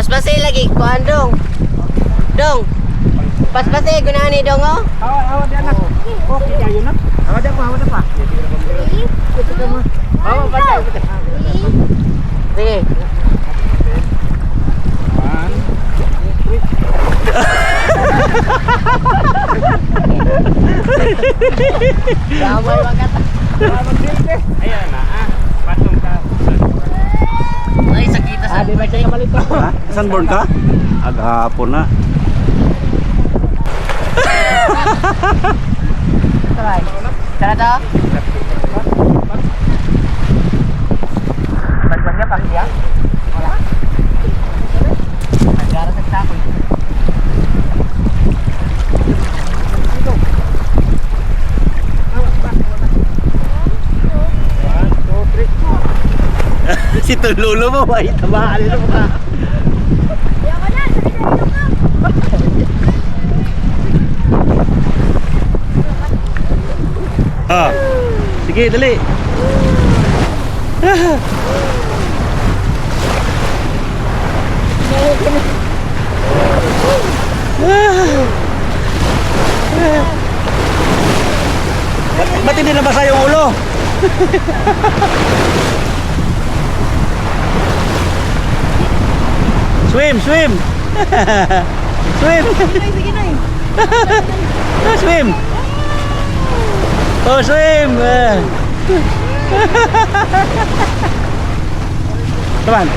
Paspasay lagi kuan dong. Dong. Paspasay gunahan ni dong oh. Awat dia anak. Okay kayo na. Awat dia pa. Oh, patay. Sige. Damay wagat. Ayan na. Patong ka. Ay, sakita sa. Di ba siya malito? Ha? Saan born ka? Aghapon na. Try. Tara to. Tagwan niya pa siya? Wala. Nagara sa takoy. Si Tululo mo, ay tamaan nila mo ka. Ah, sige, dali. Ba't hindi nabasa yung ulo? Swim, swim. Swim. Swim. Oh, swim. Come on.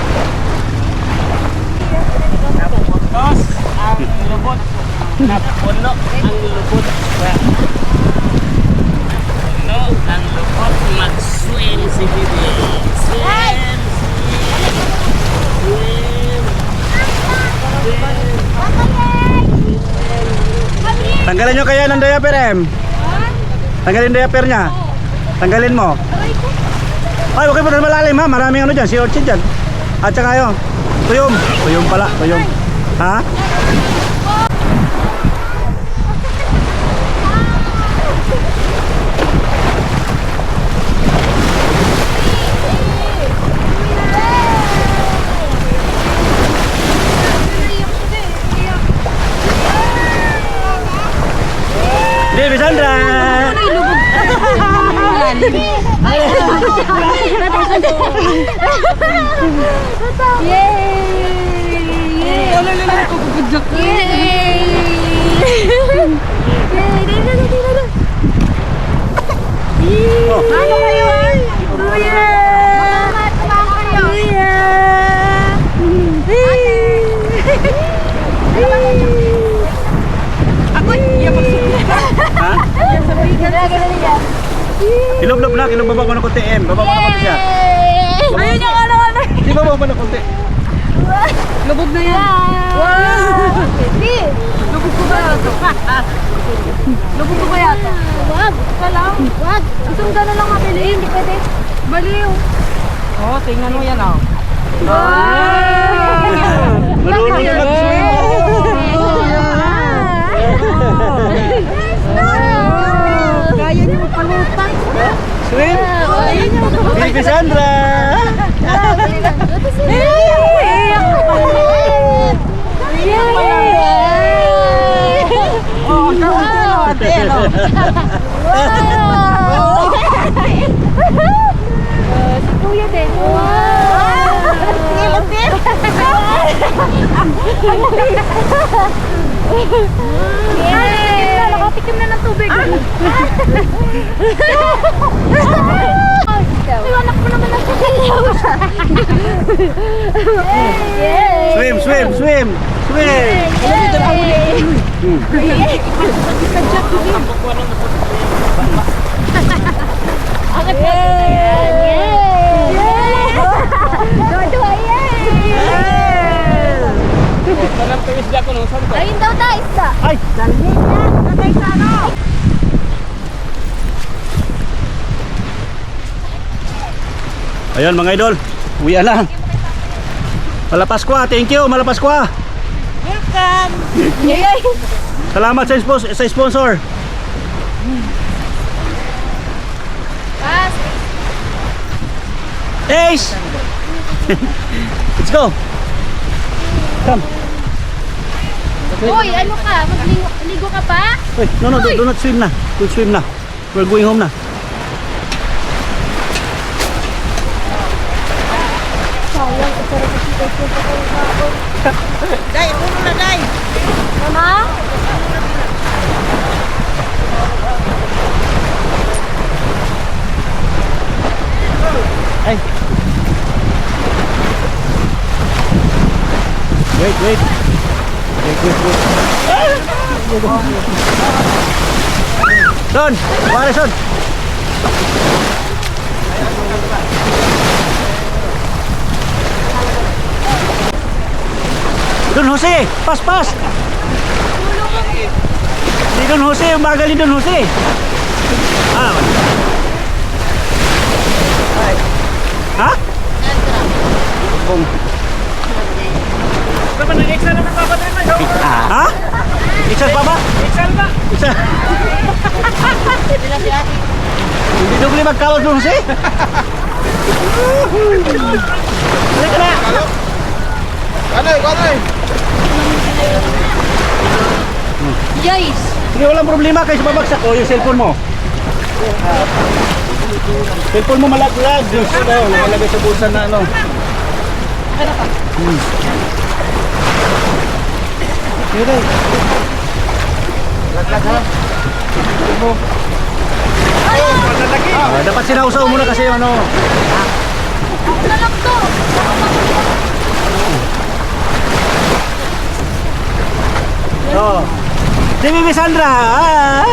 Tapos, ang lubot. Napuno ang lubot. Puno ang lubot. Mag-swim si Bibi. Swim. Tanggalin nyo kaya ng diaper, Em. Tanggalin diaper niya. Tanggalin mo. Ay, okay po na malalim ha. Maraming ano dyan. Si Orchid dyan. At saka yun. Tuyom. Tuyom pala. Tuyom. Ha? Baby Sandra. Ano kayo ah? Kuya! Kuya! Ako, iya magsugod ka. Ha? Iya sabihin ka na niya. Ilog-log na. Ilog-baba ko ng konti, Em. Baba ko ng konti siya. Ayun yung ano. Di baba ko ng konti. Lubog na yan. Wow! Hindi. Lubog ko ba yata? Lubog ko ba yata? Wag. Kalang. Wag. Isang gano'n lang mabili. Hindi pwede. Baliw. Oh, tingnan mo yan oh. Wow! Marunong na mag-swim. Kaya niyo magpalutan. Swim. Kaya niyo magpalutan. Baby Sandra. Oh, si Kuya din. Wow! Din. Nakatikim na ng tubig. Iwanak mo naman ang sasayaw. Swim, swim, swim. Swim. Angat mo. Dua-dua yan. Tanang tuwis ako nung saan ko. Ayun daw tayo isa. Ay. Dalhin na. Tatay sa ano. Ayun mga idol. Uwi na. Malapas ko. Thank you. Malapas ko. Welcome. Yay. Salamat sa sponsor. Pass. Ace. Let's go. Come. Hoy, ano ka? Magligo ka pa? Wait, no, do not swim na. Don't swim na. We're going home na. Day, puno na, Day. Mama? Ay. Wait. Son, pare son. Don Jose, pas. Ni Don Jose, umaga ni Don Jose. Ah. Ha? Kung Kapan nag-excel naman papatay mo? ha? Iksan pa ba? Excel ba? Iksan. Hindi dugli magkawag Don Jose. Halika na. Guys! Sige, walang problema kayo sa babagsak o yung cellphone mo. Cellphone mo malaglag. Diyos ko daw, nakalagay sa bulsa na ano. Sige daw. Laglag ha. Dapat sinausaw muna kasi ano. Ako na lang to! Oh. Si Bibi Sandra. Ah.